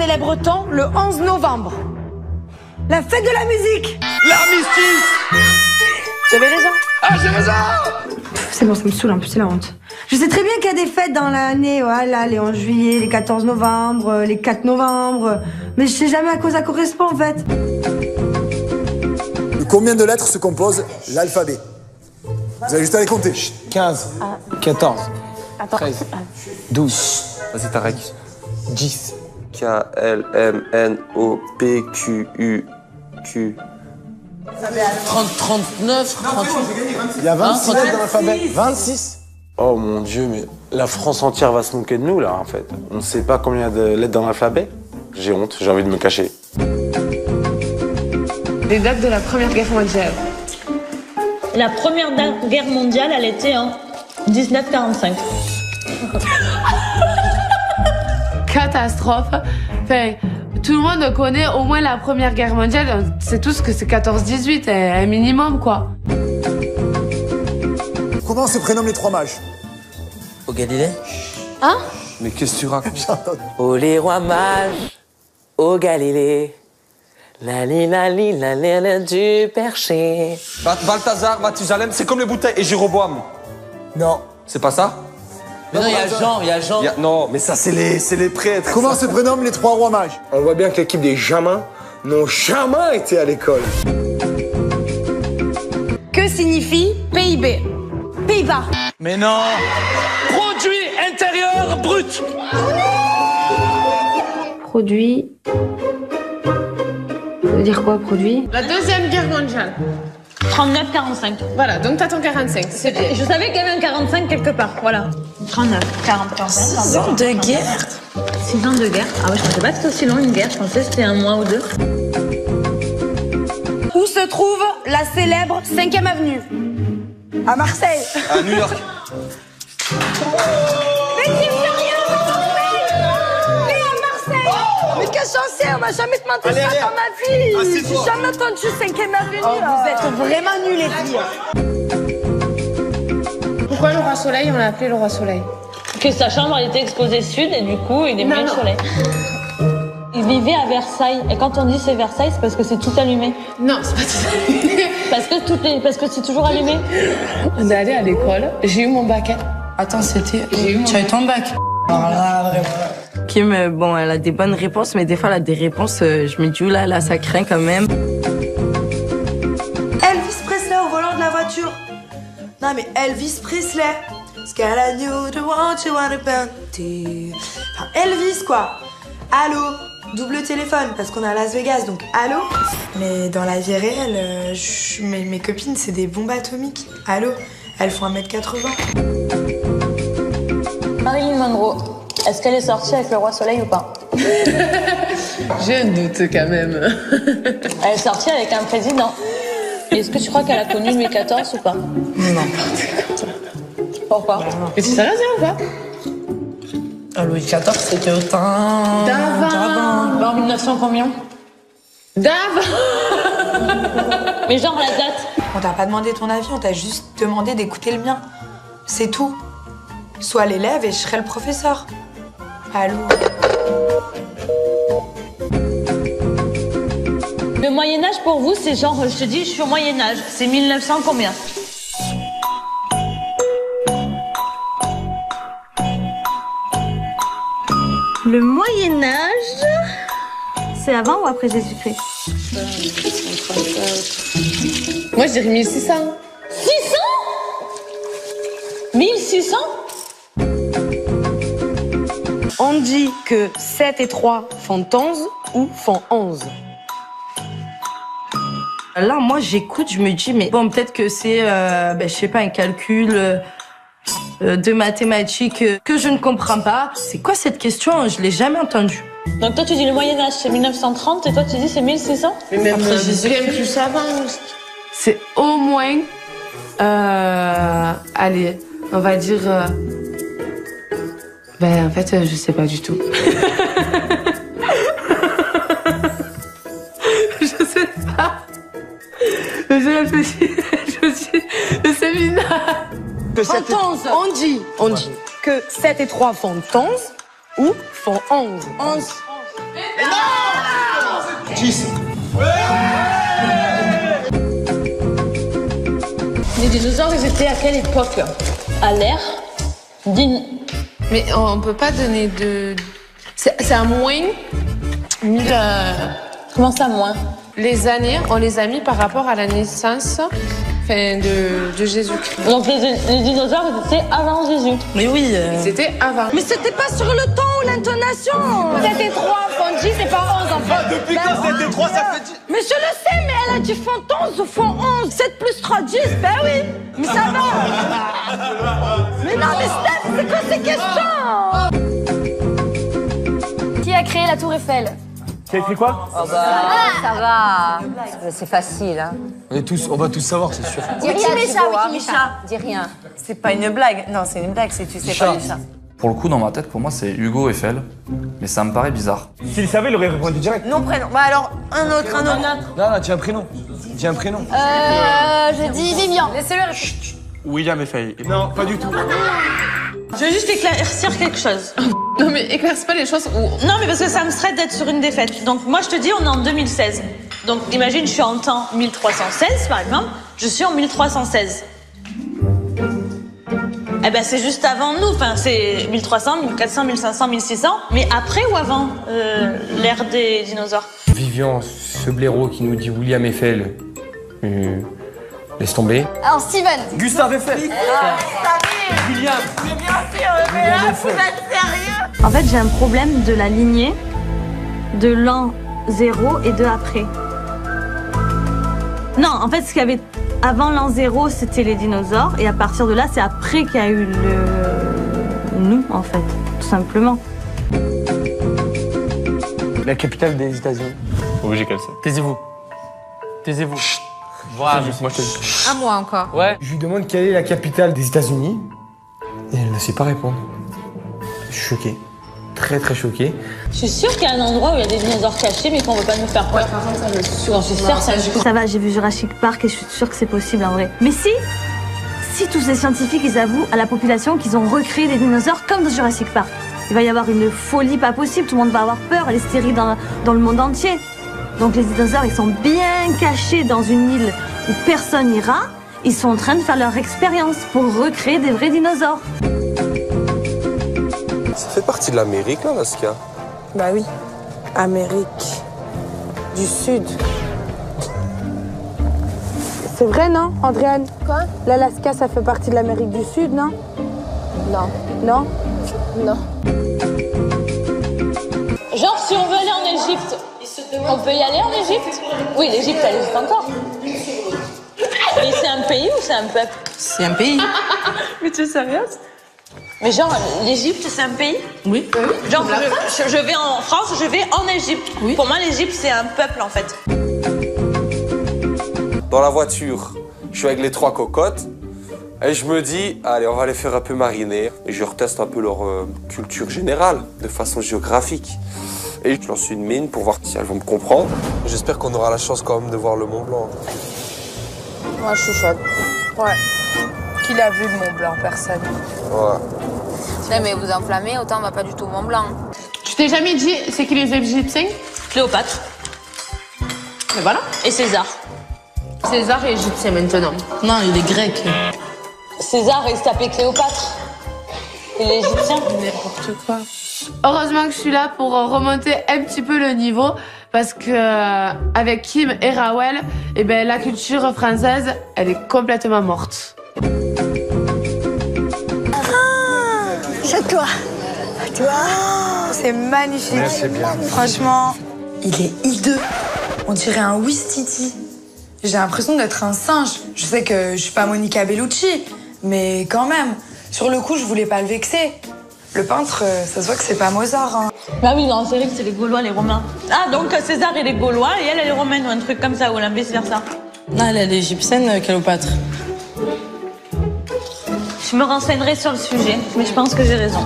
célèbre-t-on le 11 novembre? La fête de la musique. L'armistice. J'avais raison. Ah, j'ai raison. C'est bon, ça me saoule un peu, c'est la honte. Je sais très bien qu'il y a des fêtes dans l'année, voilà, les 11 juillet, les 14 novembre, les 4 novembre, mais je sais jamais à quoi ça correspond en fait. De combien de lettres se compose l'alphabet? Vous avez juste à les compter. 15, 14, 13, 12. Vas-y, Tarek. 10. K-L-M-N-O-P-Q-U-Q. 39, 38. Il y a 26 lettres dans l'alphabet. 26. Oh mon Dieu, mais la France entière va se moquer de nous, là, en fait. On ne sait pas combien de lettres dans l'alphabet. J'ai honte, j'ai envie de me cacher. Les dates de la Première Guerre mondiale. La Première Guerre mondiale, elle était en 1945. Catastrophe. Enfin, tout le monde connaît au moins la Première Guerre mondiale. C'est tout ce que c'est 14-18, un minimum, quoi. Comment se prénomment les trois mages? Au Galilée? Hein? Mais qu'est-ce que tu racontes? Oh les rois mages, au Galilée. Lali lali lali du perché. Balthazar, Mathusalem, c'est comme les bouteilles. Et Jéroboam. Non. C'est pas ça? Mais non, il y a Jean. Non, mais ça, c'est les prêtres. Comment se prénomment les trois rois mages? On voit bien que l'équipe des Jamins n'ont jamais été à l'école. Que signifie PIB? Pays-Bas. Mais non. Produit intérieur brut. Produit. Ça veut dire quoi, produit? La Deuxième Guerre mondiale. 39-45. Voilà, donc t'attends 45. C'est bien. Je savais qu'il y avait un 45 quelque part, voilà. 39, 40, 45. 6 ans de guerre. 6 ans de guerre. Ah ouais, je pensais pas que c'était aussi long une guerre, je pensais que c'était un mois ou deux. Où se trouve la célèbre 5e avenue? À Marseille. À New York. Mais t'es sérieux? Mais à Marseille. Mais quel chancier, on m'a jamais demandé ça dans ma vie. J'ai jamais entendu 5e avenue. Oh, vous êtes vraiment nuls les filles. Pourquoi le roi Soleil, on l'a appelé le roi Soleil? Que sa chambre elle était exposée sud et du coup il aimait le soleil. Il vivait à Versailles et quand on dit c'est Versailles c'est parce que c'est tout allumé. Non, c'est pas tout allumé. Parce que c'est toujours allumé. On est allé à l'école, j'ai eu mon bac. Attends, c'était... Tu as eu ton bac? Alors là, vraiment... Kim, bon, elle a des bonnes réponses, mais des fois, elle a des réponses, je me dis, oulala, ça craint quand même. Elvis Presley au volant de la voiture. Non mais Elvis Presley. Scala knew the want you wanna burn. Enfin Elvis quoi. Allô, double téléphone parce qu'on est à Las Vegas donc allô. Mais dans la vie réelle, mes copines c'est des bombes atomiques. Allô, elles font 1m80. Marilyn Monroe, est-ce qu'elle est sortie avec le roi Soleil ou pas? J'ai un doute quand même. Elle est sortie avec un président. Est-ce que tu crois qu'elle a connu Louis XIV ou pas? N'importe quoi. Pourquoi? Mais tu sais rien ou pas? Louis XIV, c'était au temps... D'avant. En 1900 combien? D'avant. Mais genre la date. On t'a pas demandé ton avis, on t'a juste demandé d'écouter le mien. C'est tout. Sois l'élève et je serai le professeur. Allô? Le Moyen-Âge pour vous, c'est genre, je te dis, je suis au Moyen-Âge. C'est 1900 combien? Le Moyen-Âge, c'est avant ou après Jésus-Christ? Moi, je dirais 1600. 600? 1600? On dit que 7 et 3 font 11 ou font 11. Là, moi, j'écoute, je me dis, mais bon, peut-être que c'est, je sais pas, un calcul de mathématiques que je ne comprends pas. C'est quoi cette question? Je l'ai jamais entendue. Donc toi, tu dis le Moyen-Âge, c'est 1930, et toi, tu dis c'est 1600? Mais même après Jésus, bien plus avant. C'est au moins, allez, on va dire, en fait, je sais pas du tout. Je sais pas. J'ai réfléchi, je me suis, le séminaire. Font 11. On dit que 7 et 3 font 11 ou font 11. 11. non 10. Les dinosaures, ils étaient à quelle époque? À l'ère Mais on peut pas donner de... C'est à moins 1000... Comment ça, moins? Les années, on les a mis par rapport à la naissance de Jésus-Christ. Donc les dinosaures, ils étaient avant Jésus. Mais oui. C'était avant. Mais c'était pas sur le ton ou l'intonation. C'était 3 enfants, 10 et pas 11 enfants. Depuis quand c'était 3, ça fait 10? Mais je le sais, mais elle a dit font 11 ou font 11. 7 plus 3, 10, ben oui. Mais ça va. Mais non, mais Steph, c'est quoi ces questions? Qui a créé la Tour Eiffel? Qui a écrit quoi? Oh bah, ça va. C'est facile, hein. On va tous savoir, c'est sûr. Dis rien, Wikimicha. Dis rien. C'est pas une blague. Non, c'est une blague, c'est tu sais pas du chat. Pour le coup, dans ma tête, pour moi, c'est Hugo Eiffel. Mais ça me paraît bizarre. S'il le savait, il aurait répondu direct. Non, prénom. Bah alors, un autre. Non, dis un prénom. Dis un prénom. Je dis Vivian. Laissez-le répondre. William Eiffel. Non, pas du tout. Je vais juste éclaircir quelque chose. Non mais éclaircis pas les choses où... Non, mais parce que ça me stresse d'être sur une défaite. Donc moi, je te dis, on est en 2016. Donc imagine, je suis en temps 1316, par exemple. Je suis en 1316. Eh ben, c'est juste avant nous. Enfin, c'est 1300, 1400, 1500, 1600. Mais après ou avant l'ère des dinosaures? Vivian, ce blaireau qui nous dit William Eiffel. Laisse tomber. Alors, Steven. Gustave Eiffel. William. Mais bien sûr, mais là, vous êtes sérieux? En fait, j'ai un problème de la lignée de l'an 0 et de après. Non, en fait, ce qu'il y avait avant l'an 0, c'était les dinosaures. Et à partir de là, c'est après qu'il y a eu nous, en fait, tout simplement. La capitale des États-Unis. Obligé qu'elle sait. Taisez-vous. Taisez-vous. Voilà, moi je te le dis. À moi encore. Ouais. Je lui demande quelle est la capitale des États-Unis. Et elle ne sait pas répondre. Je suis choqué. Très très choqué. Je suis sûre qu'il y a un endroit où il y a des dinosaures cachés, mais qu'on veut pas nous faire peur. Par contre, ça, je suis sûre. J'en suis sûre, Ça va, j'ai vu Jurassic Park et je suis sûre que c'est possible en vrai. Mais si tous ces scientifiques, ils avouent à la population qu'ils ont recréé des dinosaures comme dans Jurassic Park, il va y avoir une folie pas possible, tout le monde va avoir peur, elle est stérile dans le monde entier. Donc les dinosaures, ils sont bien cachés dans une île où personne n'ira. Ils sont en train de faire leur expérience pour recréer des vrais dinosaures. Ça fait partie de l'Amérique, l'Alaska. Bah oui, Amérique du Sud. C'est vrai, non, Andréane? Quoi? L'Alaska, ça fait partie de l'Amérique du Sud, non? Non. Non? Non. Genre, si on veut aller en Égypte, on peut y aller en Égypte? Oui, l'Égypte, elle existe encore. Mais c'est un pays ou c'est un peuple? C'est un pays. Mais tu es sérieuse? Mais genre, l'Égypte, c'est un pays? Oui. Genre, je vais en France, je vais en Égypte. Oui. Pour moi, l'Égypte, c'est un peuple, en fait. Dans la voiture, je suis avec les 3 cocottes. Et je me dis, allez, on va les faire un peu mariner. Et je reteste un peu leur culture générale, de façon géographique. Et je lance une mine pour voir si elles vont me comprendre. J'espère qu'on aura la chance quand même de voir le Mont Blanc. Moi, je suis chaude. Ouais. Qui l'a vu, le Mont Blanc? Personne. Ouais. Non, mais vous enflammez, autant on va pas du tout au Mont Blanc. Tu t'es jamais dit, c'est qui les Égyptiens? Cléopâtre. Mais voilà. Et César. César est égyptien maintenant. Non, il est grec. César, il s'appelait Cléopâtre. Il est égyptien. N'importe quoi. Heureusement que je suis là pour remonter un petit peu le niveau parce que avec Kim et Raoul, eh ben, la culture française, elle est complètement morte. Jette-toi. Tu vois, c'est magnifique. Ouais, c'est bien. Franchement, il est hideux. On dirait un Ouistiti. J'ai l'impression d'être un singe. Je sais que je suis pas Monica Bellucci, mais quand même. Sur le coup, je voulais pas le vexer. Le peintre, ça se voit que c'est pas Mozart. Hein. Bah oui, dans la série, c'est les Gaulois, les Romains. Ah, donc César, il est Gaulois et elle est romaine ou un truc comme ça, ou vice-versa. Non, elle est égyptienne, Cléopâtre. Je me renseignerai sur le sujet, mais je pense que j'ai raison.